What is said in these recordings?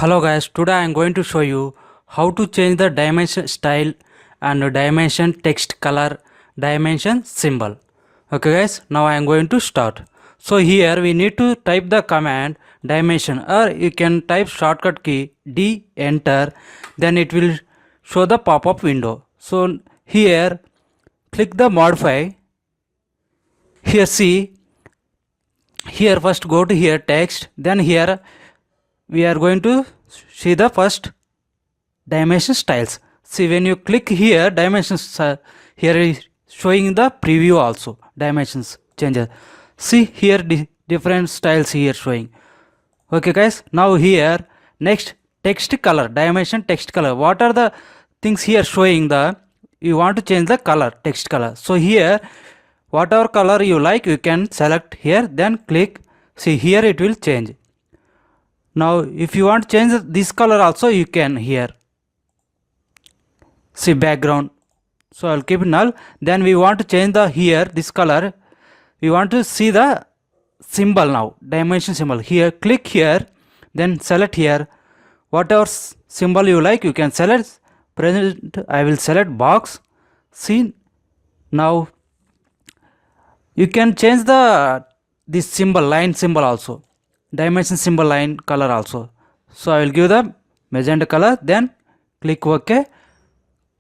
Hello guys, today I am going to show you how to change the dimension style and dimension text color dimension symbol. Okay guys, now I am going to start. So here we need to type the command dimension, or you can type shortcut key D, enter, then it will show the pop-up window. So here click the modify. Here see, here first go to here text, then here we are going to see the first dimension styles. See, when you click here dimensions, here is showing the preview also, dimensions changes. See here different styles here showing. Okay guys, now here next text color, dimension text color. What are the things here showing? The you want to change the color, text color. So here whatever color you like, you can select here, then click. See here it will change. Now if you want to change this color also, you can here. See background, so I'll keep it null. Then we want to change the here this color. We want to see the symbol now, dimension symbol. Here click here, then select here whatever symbol you like, you can select. Present I will select box. See now you can change the this symbol, line symbol also, dimension symbol line color also. So I will give the magenta color, then click OK,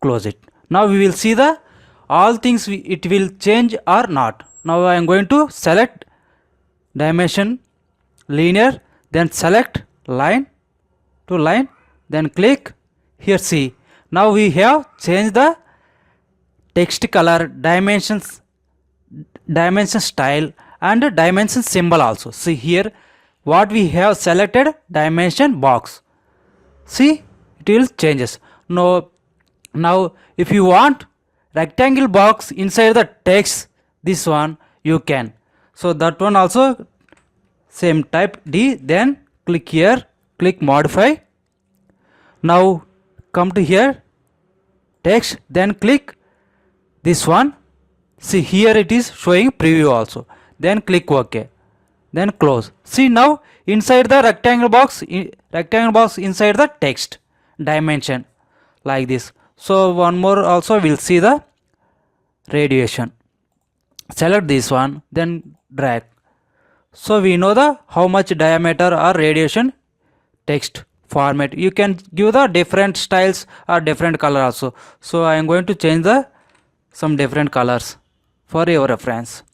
close it. Now we will see the all things it will change or not. Now I am going to select dimension linear, then select line to line, then click here. See now we have changed the text color, dimensions, dimension style and dimension symbol also. See here what we have selected, dimension box. See it will changes. Now if you want rectangle box inside the text, this one you can. So that one also same type D, then click here, click modify. Now come to here text, then click this one. See here it is showing preview also, then click OK, then close. See now inside the rectangle box inside the text dimension like this. So one more also we'll see the radiation. Select this one, then drag. So we know the how much diameter or radiation text format. You can give the different styles or different color also. So I am going to change the some different colors for your reference.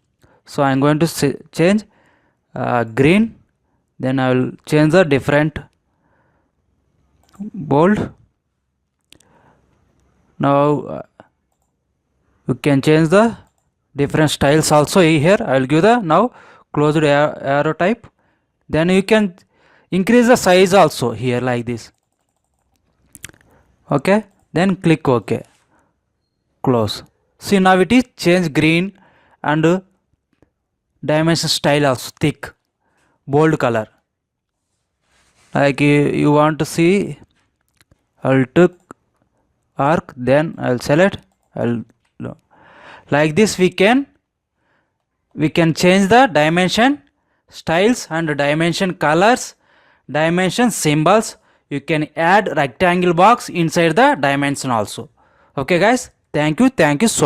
So I am going to change green, then I will change the different bold. Now you can change the different styles also. Here I will give the now closed arrow type, then you can increase the size also here like this. Okay, then click OK, close. See now it is change green and dimension style also thick bold color. Like you want to see, I'll took arc, then I'll select, like this we can change the dimension styles and dimension colors, dimension symbols. You can add rectangle box inside the dimension also. Okay guys, thank you so